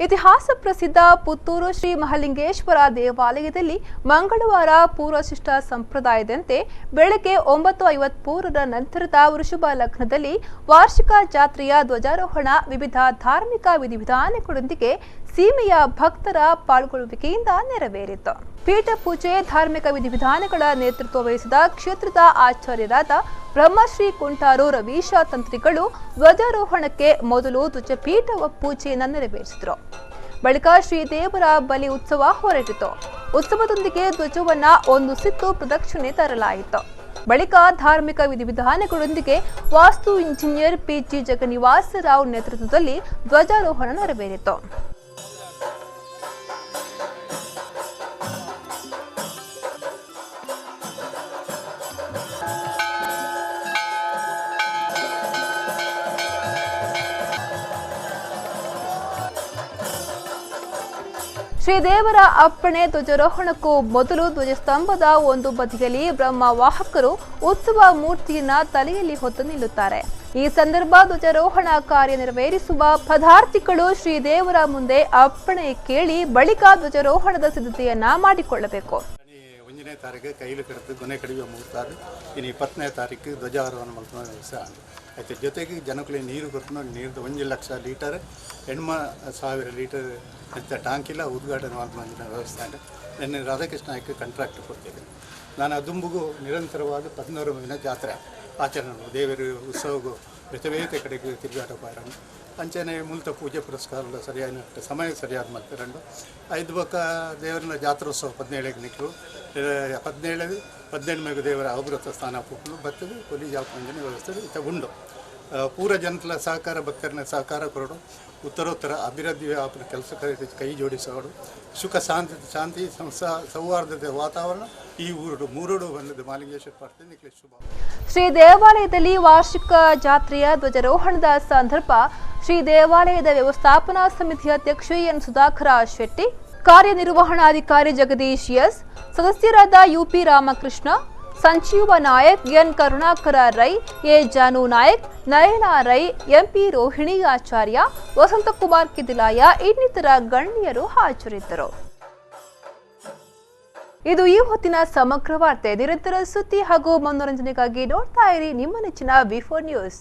ಇತಿಹಾಸ ಪ್ರಸಿದ್ಧ ಪುತ್ತೂರು ಶ್ರೀ ಮಹಾಲಿಂಗೇಶ್ವರ ದೇವಾಲಯದಲ್ಲಿ ಮಂಗಳವಾರ ಪೂರ್ವಶಿಷ್ಟ ಸಂಪ್ರದಾಯದಂತೆ ಬೆಳಗ್ಗೆ 9:53 ನಂತರದ ವೃಷಭ ಲಗ್ನದಲ್ಲಿ ವಾರ್ಷಿಕ ಜಾತ್ರೆಯ ಧ್ವಜಾರೋಹಣ ವಿವಿಧ ಧಾರ್ಮಿಕ ವಿಧಿವಿಧಾನಗಳೊಂದಿಗೆ ಸೀಮೆಯ ಭಕ್ತರ ಪಾಲ್ಗೊಳ್ಳುವಿಕೆಯಿಂದ ನೆರವೇರಿತು. ಪೀಠ ಪೂಜೆ ಧಾರ್ಮಿಕ ವಿಧಿವಿಧಾನಗಳ ನೇತೃತ್ವ ವಹಿಸಿದ ಕ್ಷೇತ್ರದ ಆಚಾರ್ಯರಾದ ಬ್ರಹ್ಮಶ್ರೀ ಕುಂಟಾರು ರವೀಶ ತಂತ್ರಿಗಳು ಧ್ವಜಾರೋಹಣಕ್ಕೆ ಮೊದಲು ಧ್ವಜಪೀಠ ಪೂಜೆಯನ್ನು ನೆರವೇರಿಸಿದರು. ಬಳಿಕ ಶ್ರೀದೇವರ ಬಲಿ ಉತ್ಸವ ಹೊರಟಿತು. ಉತ್ಸವದೊಂದಿಗೆ ಧ್ವಜವನ್ನ ಒಂದು ಸುತ್ತು ಪ್ರದಕ್ಷಿಣೆ ತರಲಾಯಿತು. ಬಳಿಕ ಧಾರ್ಮಿಕ ವಿಧಿವಿಧಾನಗಳೊಂದಿಗೆ ವಾಸ್ತು ಇಂಜಿನಿಯರ್ ಪಿಜಿ ಜಗನಿವಾಸ ರಾವ್ ನೇತೃತ್ವದಲ್ಲಿ ಧ್ವಜಾರೋಹಣ ನೆರವೇರಿತು. ಶ್ರೀದೇವರ ಅಪ್ಪಣೆ ಧ್ವಜಾರೋಹಣಕ್ಕೂ ಮೊದಲು ಧ್ವಜಸ್ತಂಭದ ಒಂದು ಬದಿಯಲ್ಲಿ ಬ್ರಹ್ಮವಾಹಕರು ಉತ್ಸವ ಮೂರ್ತಿಯನ್ನ ತಲೆಯಲ್ಲಿ ಹೊತ್ತು ನಿಲ್ಲುತ್ತಾರೆ. ಈ ಸಂದರ್ಭ ಧ್ವಜಾರೋಹಣ ಕಾರ್ಯ ನೆರವೇರಿಸುವ ಪದಾರ್ಥಿಗಳು ಶ್ರೀದೇವರ ಮುಂದೆ ಅಪ್ಪಣೆ ಕೇಳಿ ಬಳಿಕ ಧ್ವಜಾರೋಹಣದ ಸಿದ್ಧತೆಯನ್ನ ಮಾಡಿಕೊಳ್ಳಬೇಕು. 1ನೇ ತಾರೀಕು ಕೈಲು ಕಡಿದು ಗೊನೆ ಕಡಿಯುವ ಮುಹೂರ್ತ. ಇನ್ನು 20ನೇ ತಾರೀಕು ಧ್ವಜಾರೋಹಣ ಮಾಡ್ತಾ ದಿವಸ ಆಯ್ತು. ಜೊತೆಗೆ ಜನಗಳಿಗೆ ನೀರು ಕೊಟ್ಟು ನೀರು 1 ಲಕ್ಷ ಲೀಟರ್ 10,000 ಲೀಟರ್ ಅಂತ ಟ್ಯಾಂಕಿಲ್ಲ ಉದ್ಘಾಟನೆ ಮಾಡುವ ವ್ಯವಸ್ಥೆ ಇದೆ. ನನ್ನ ರಾಧಾಕೃಷ್ಣ ನಾಯ್ಕ ಕಾಂಟ್ರಾಕ್ಟ್ ಕೊಡ್ತೇವೆ. ನಾನು ಅದುಂಬುಗೂ ನಿರಂತರವಾಗಿ 14 ಜಾತ್ರೆ ಆಚರಣೆ ದೇವರ ಉತ್ಸವಗೂ ಬೇತೆ ಕಡೆಗೆ ತಿರುಗಾಟ ಪಾರಣ ಅಂಚನೆ ಮೂಲತ ಪೂಜೆ ಪುರಸ್ಕಾರದ ಸರಿಯಾದ ಸಮಯ ಸರಿಯಾದ ಮಾಡ್ತಾರೆ. 5 ಬಕ್ಕ ದೇವರನ್ನ ಜಾತ್ರೋತ್ಸವ 17ಗೆ ನಿಕ್ಕಲು 17 ಮೇಗೂ ದೇವರ ಅವಭೃತ ಸ್ಥಾನ ಪೂಕಲು ಬರ್ತದೆ. ಕೊಲಿ ಜಾಪಂಜನೆ ವ್ಯವಸ್ಥೆ ಇತ್ತ ಉಂಡು. ಪೂರ ಜನರ ಸಹಕಾರ ಭಕ್ತರನ್ನ ಸಹಕಾರ ಕೊರಡು ಉತ್ತರೋತ್ತರ ಅಭಿವೃದ್ಧಿ ವ್ಯಾಪನ ಕೆಲಸ ಕೈ ಜೋಡಿಸೋಡು ಸುಖ ಶಾಂತಿ ಸೌಹಾರ್ದತೆ ವಾತಾವರಣ ಈ ಊರು ಮೂರೋಡು ಬಂದಿದ್ದು ಮಹಾಲಿಂಗೇಶ್ವರ ಪ್ರಾರ್ಥನೆ ಶುಭ. ಶ್ರೀ ದೇವಾಲಯದಲ್ಲಿ ವಾರ್ಷಿಕ ಜಾತ್ರೆಯ ಧ್ವಜಾರೋಹಣದ ಸಂದರ್ಭ ಶ್ರೀ ದೇವಾಲಯದ ವ್ಯವಸ್ಥಾಪನಾ ಸಮಿತಿ ಅಧ್ಯಕ್ಷ ಎನ್ ಸುಧಾಕರ ಶೆಟ್ಟಿ, ಕಾರ್ಯನಿರ್ವಹಣಾಧಿಕಾರಿ ಜಗದೀಶ್ ಎಸ್, ಸದಸ್ಯರಾದ UP Ramakrishna, Sanjeeva Nayak, N Karunakara Rai, A Janu Nayak, Nayana Rai, MP Rohini Acharya, Vasanthakumar Kidilaya ಇನ್ನಿತರ ಗಣ್ಯರು ಹಾಜರಿದ್ದರು. ಇದು ಈ ಹೊತ್ತಿನ ಸಮಗ್ರ ವಾರ್ತೆ. ನಿರಂತರ ಸುದ್ದಿ ಹಾಗೂ ಮನೋರಂಜನೆಗಾಗಿ ನೋಡ್ತಾ ಇರಿ ನಿಮ್ಮ ನೆಚ್ಚಿನ ವಿ4 ನ್ಯೂಸ್.